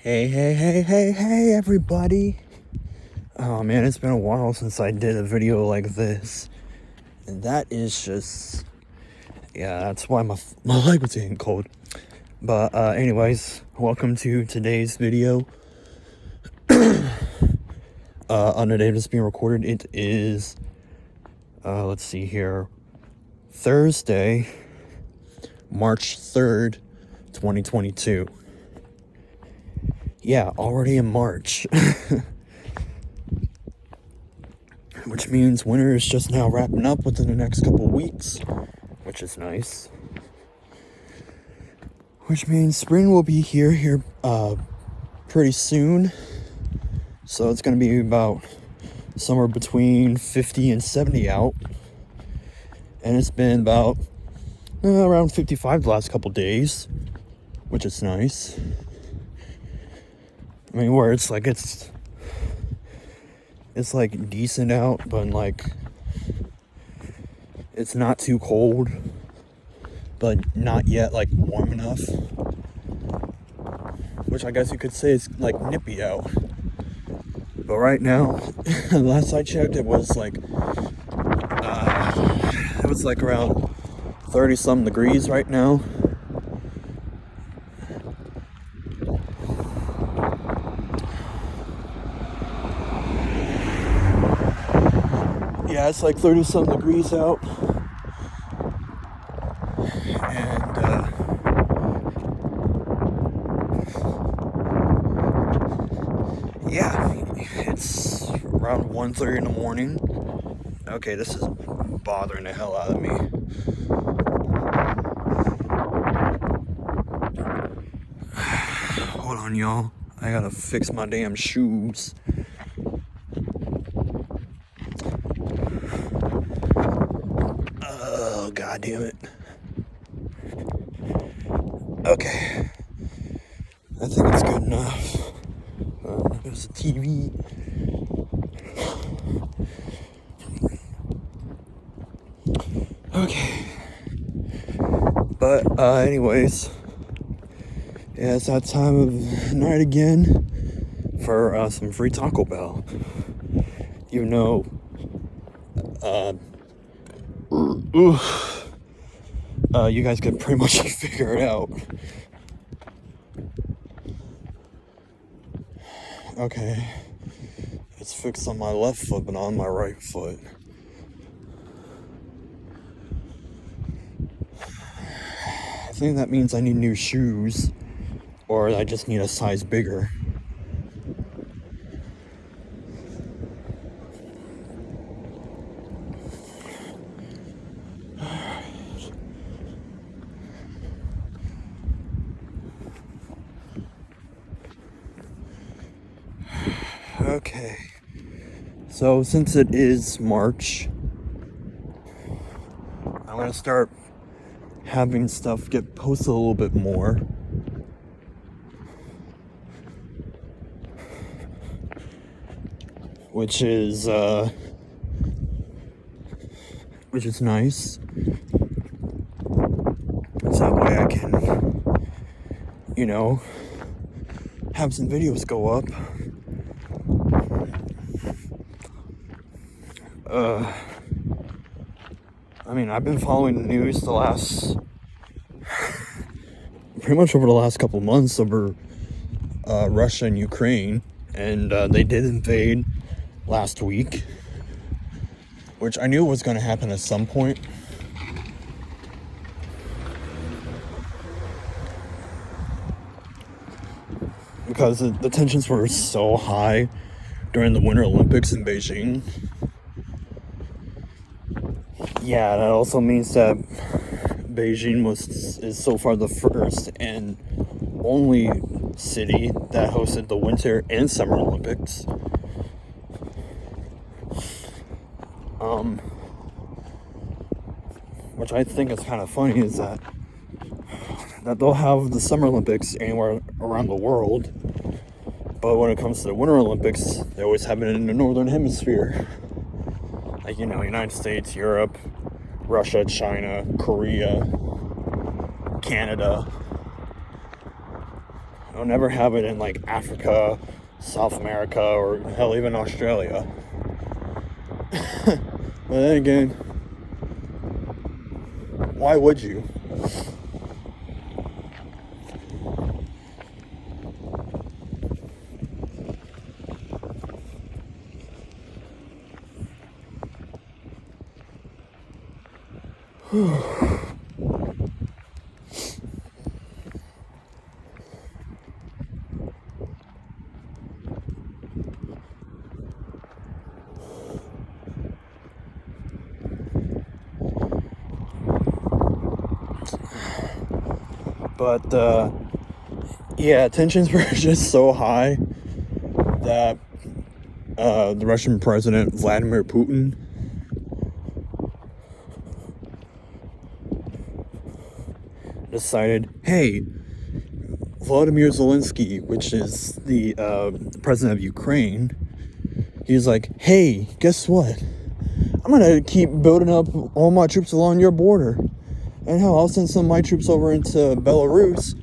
Hey, everybody. Oh man, it's been a while since I did a video like this. And that is just, that's why my leg was getting cold. But anyways, welcome to today's video. On the day that's being recorded, it is, let's see here, Thursday, March 3rd, 2022. Yeah, already in March. Which means winter is just now wrapping up within the next couple weeks, which is nice. Which means spring will be here pretty soon. So it's going to be about somewhere between 50 and 70 out. And it's been about around 55 the last couple days, which is nice. I mean, where it's like decent out, but like it's not too cold, but not yet like warm enough, which I guess you could say is like nippy out. But right now, last I checked, it was like around 30 some degrees right now. Yeah, it's like 30 some degrees out. And yeah, it's around 1:30 in the morning. Okay, this is bothering the hell out of me. Hold on, y'all. I gotta fix my damn shoes. Oh, god damn it. Okay. I think it's good enough. There's a TV. Okay. But, anyways. Yeah, it's that time of night again for some free Taco Bell. You know, you guys can pretty much figure it out. Okay, it's fixed on my left foot, but not on my right foot. I think that means I need new shoes, or I just need a size bigger. Okay, so since it is March, I'm gonna start having stuff get posted a little bit more. Which is nice. So that way I can, have some videos go up. I mean, I've been following the news pretty much over the last couple months over Russia and Ukraine, and they did invade last week, which I knew was going to happen at some point. Because the tensions were so high during the Winter Olympics in Beijing. Yeah, that also means that Beijing is so far the first and only city that hosted the Winter and Summer Olympics. Which I think is kind of funny is that they'll have the Summer Olympics anywhere around the world, but when it comes to the Winter Olympics, they always have it in the Northern Hemisphere. Like, United States, Europe, Russia, China, Korea, Canada, They'll never have it in like Africa, South America, or hell, even Australia. But then again, why would you? But yeah, tensions were just so high that the Russian president Vladimir Putin decided, hey, Volodymyr Zelensky, which is the president of Ukraine, he's like, hey, guess what? I'm gonna keep building up all my troops along your border. And hell, I'll send some of my troops over into Belarus,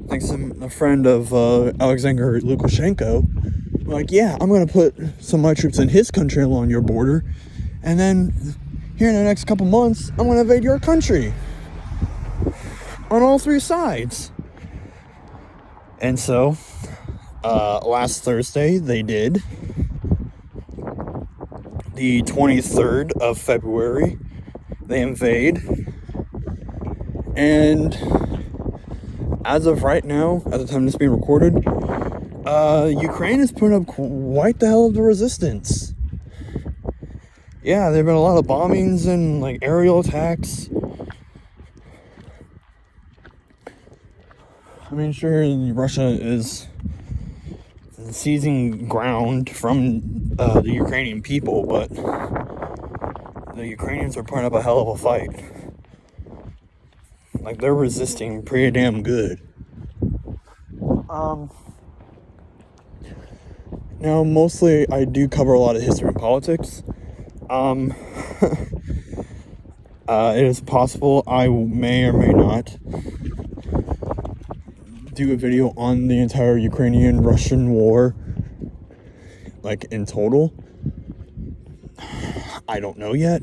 thanks to a friend of Alexander Lukashenko. I'm like, yeah, I'm gonna put some of my troops in his country along your border, and then here in the next couple months, I'm gonna invade your country. On all three sides. And so, last Thursday, they did. The 23rd of February, they invade. And as of right now, at the time this being recorded, Ukraine is putting up quite the hell of the resistance. Yeah, there have been a lot of bombings and like aerial attacks. I mean, sure, Russia is seizing ground from the Ukrainian people, but the Ukrainians are putting up a hell of a fight. Like, they're resisting pretty damn good. Now, mostly I do cover a lot of history and politics. It is possible I may or may not do a video on the entire Ukrainian-Russian war, like in total. I don't know yet,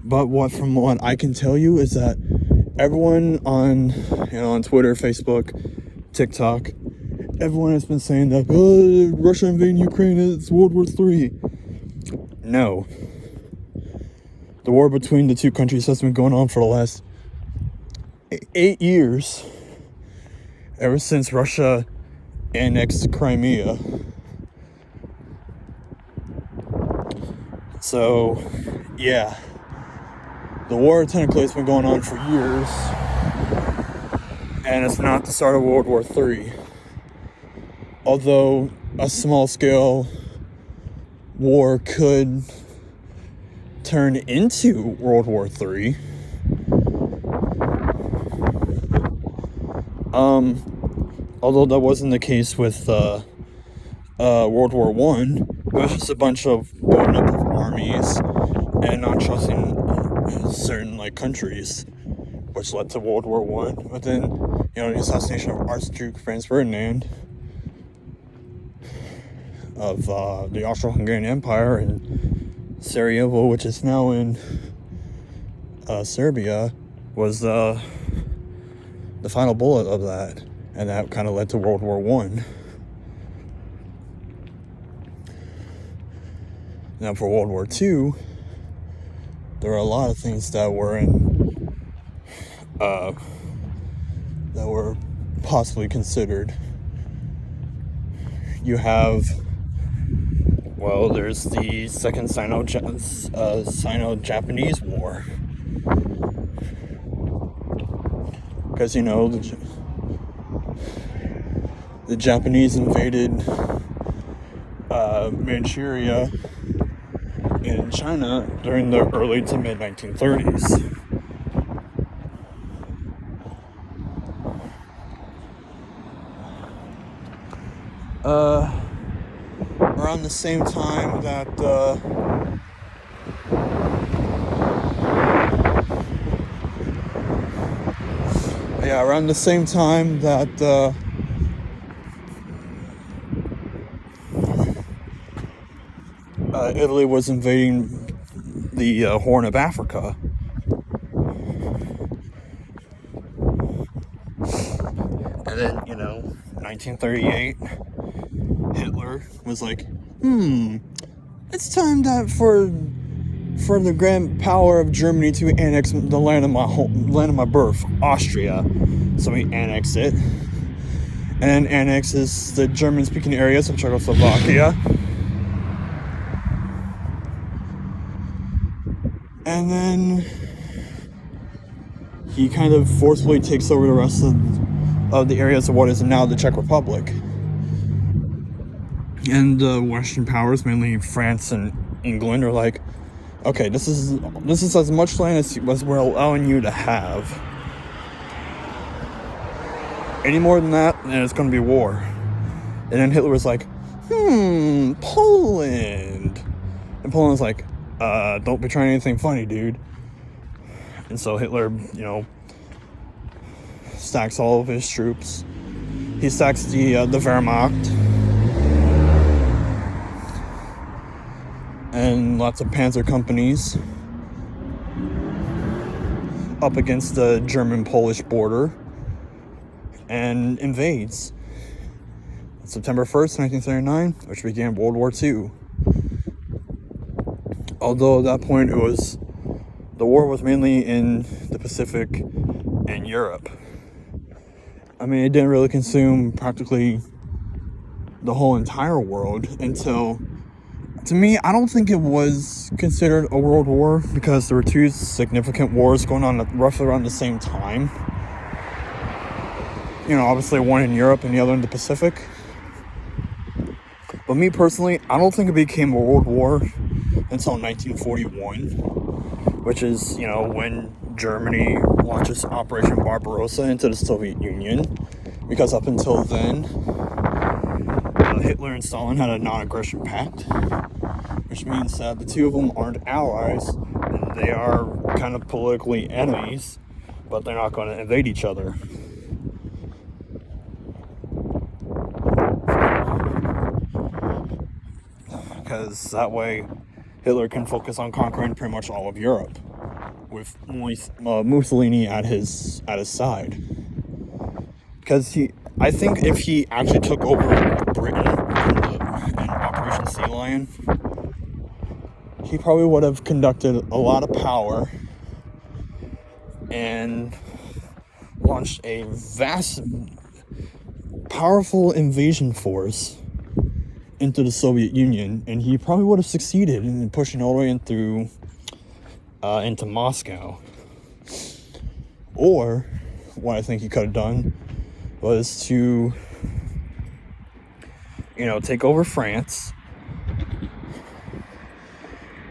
but from what I can tell you is that everyone on Twitter, Facebook, TikTok, everyone has been saying that Russia invading Ukraine is World War III. No, the war between the two countries has been going on for the last 8 years. Ever since Russia annexed Crimea. So, yeah. The war technically has been going on for years. And it's not the start of World War III. Although a small-scale war could turn into World War III. Although that wasn't the case with World War I, it was just a bunch of building up of armies and not trusting certain countries, which led to World War I. But then, the assassination of Archduke Franz Ferdinand of the Austro-Hungarian Empire in Sarajevo, which is now in Serbia, was the final bullet of that, and that kind of led to World War I. Now, for World War II, there were a lot of things that were that were possibly considered. You have, there's the Second Sino-Japanese War. Because, the Japanese invaded Manchuria in China during the early to mid 1930s. Around the same time that Italy was invading the Horn of Africa. And then, 1938, Hitler was like, it's time for the grand power of Germany to annex the land of my birth, Austria. So he annexed it, and then annexes the German-speaking areas of Czechoslovakia. And then he kind of forcefully takes over the rest of the areas of what is now the Czech Republic. And the Western powers, mainly France and England, are like, okay, this is as much land as we're allowing you to have. Any more than that, and it's going to be war. And then Hitler was like, Poland. And Poland's like, don't be trying anything funny, dude. And so Hitler, stacks all of his troops. He stacks the Wehrmacht and lots of panzer companies up against the German-Polish border and invades on September 1st, 1939, which began World War II. Although at that point the war was mainly in the Pacific and Europe. I mean, it didn't really consume practically the whole entire world until, to me, I don't think it was considered a world war because there were two significant wars going on roughly around the same time. Obviously one in Europe and the other in the Pacific. But me personally, I don't think it became a world war until 1941, which is, when Germany launches Operation Barbarossa into the Soviet Union, because up until then, Hitler and Stalin had a non-aggression pact, which means that the two of them aren't allies, and they are kind of politically enemies, but they're not going to invade each other. Because that way, Hitler can focus on conquering pretty much all of Europe, with Mussolini at his side. Because I think if he actually took over Britain in Operation Sea Lion, he probably would have conducted a lot of power and launched a vast, powerful invasion force into the Soviet Union, and he probably would have succeeded in pushing all the way into Moscow. Or what I think he could have done was to take over France,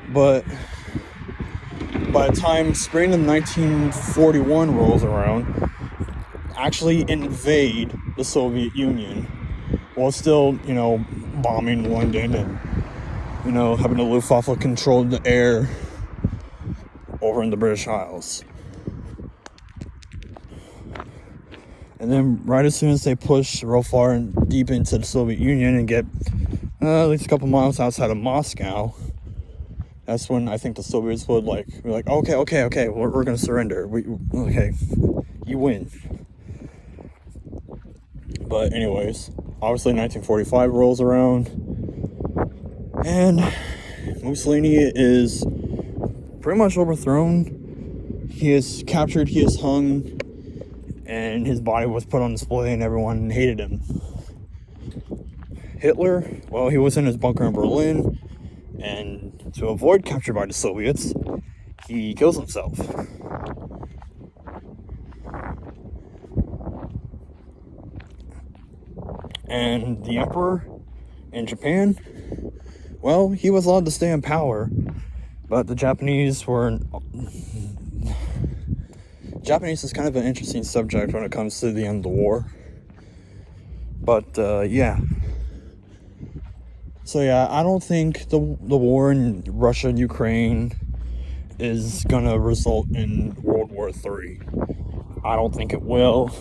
but by the time spring of 1941 rolls around, actually invade the Soviet Union while still bombing London and having the Luftwaffe control the air over in the British Isles. And then right as soon as they push real far and deep into the Soviet Union and get at least a couple miles outside of Moscow, that's when I think the Soviets would be like, okay, we're gonna surrender. Okay, you win. But anyways, obviously 1945 rolls around, and Mussolini is pretty much overthrown. He is captured, he is hung, and his body was put on display, and everyone hated him. Hitler, well, he was in his bunker in Berlin, and to avoid capture by the Soviets, he kills himself. And the emperor in Japan, well, he was allowed to stay in power, but the Japanese were... Japanese is kind of an interesting subject when it comes to the end of the war. But, yeah. So, yeah, I don't think the war in Russia and Ukraine is gonna result in World War III. I don't think it will.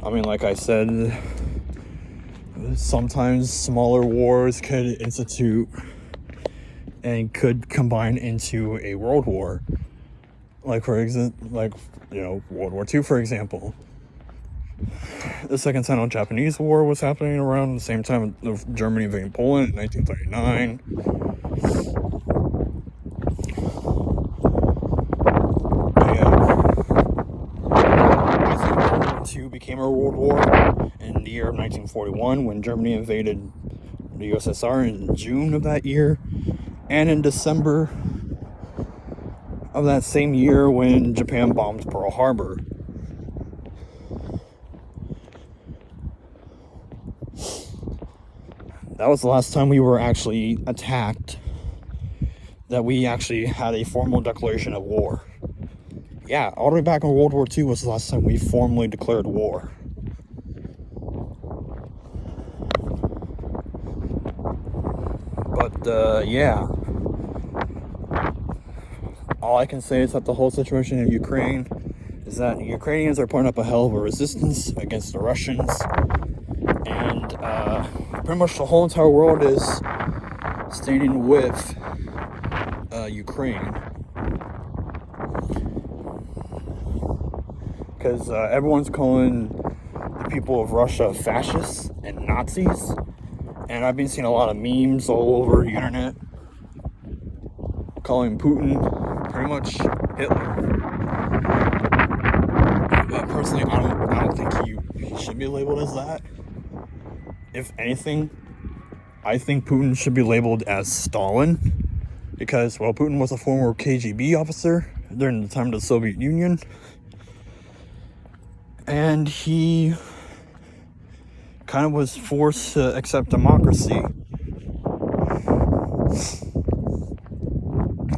I mean, like I said, sometimes smaller wars could institute and could combine into a world war. Like, for example, World War II, for example. The Second Sino-Japanese War was happening around the same time of Germany invading Poland in 1939. I think World War II became a world war in the year of 1941 when Germany invaded the USSR in June of that year, and in December of that same year when Japan bombed Pearl Harbor. That was the last time we were actually attacked, that we actually had a formal declaration of war. Yeah, all the way back in World War II was the last time we formally declared war. But, yeah. All I can say is that the whole situation in Ukraine is that the Ukrainians are putting up a hell of a resistance against the Russians. And pretty much the whole entire world is standing with Ukraine. Because everyone's calling the people of Russia fascists and Nazis. And I've been seeing a lot of memes all over the internet calling Putin pretty much Hitler. But personally, I don't think he should be labeled as that. If anything, I think Putin should be labeled as Stalin, because, well, Putin was a former KGB officer during the time of the Soviet Union, and he kind of was forced to accept democracy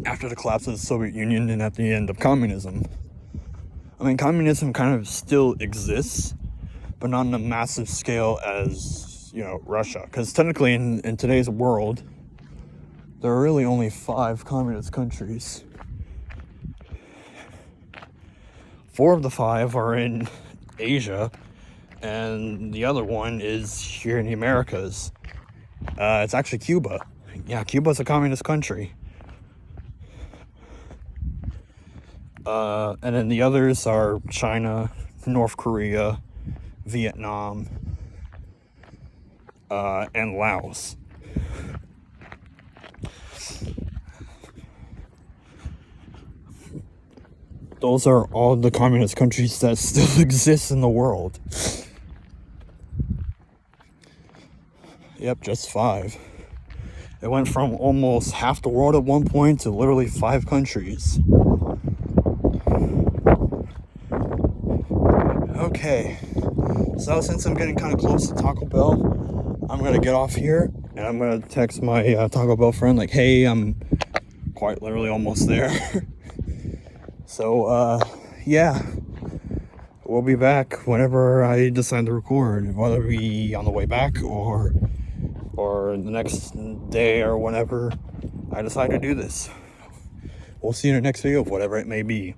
after the collapse of the Soviet Union and at the end of communism. I mean, communism kind of still exists, but not on a massive scale as, Russia. Because technically in today's world, there are really only 5 communist countries. 4 of the 5 are in Asia, and the other one is here in the Americas. It's actually Cuba. Yeah, Cuba's a communist country. And then the others are China, North Korea, Vietnam, and Laos. Those are all the communist countries that still exist in the world. Yep, just 5. It went from almost half the world at one point to literally 5 countries. Okay, so since I'm getting kind of close to Taco Bell, I'm going to get off here, and I'm going to text my Taco Bell friend, like, hey, I'm quite literally almost there. So, yeah, we'll be back whenever I decide to record, whether it be on the way back or the next day or whenever I decide to do this. We'll see you in the next video, whatever it may be.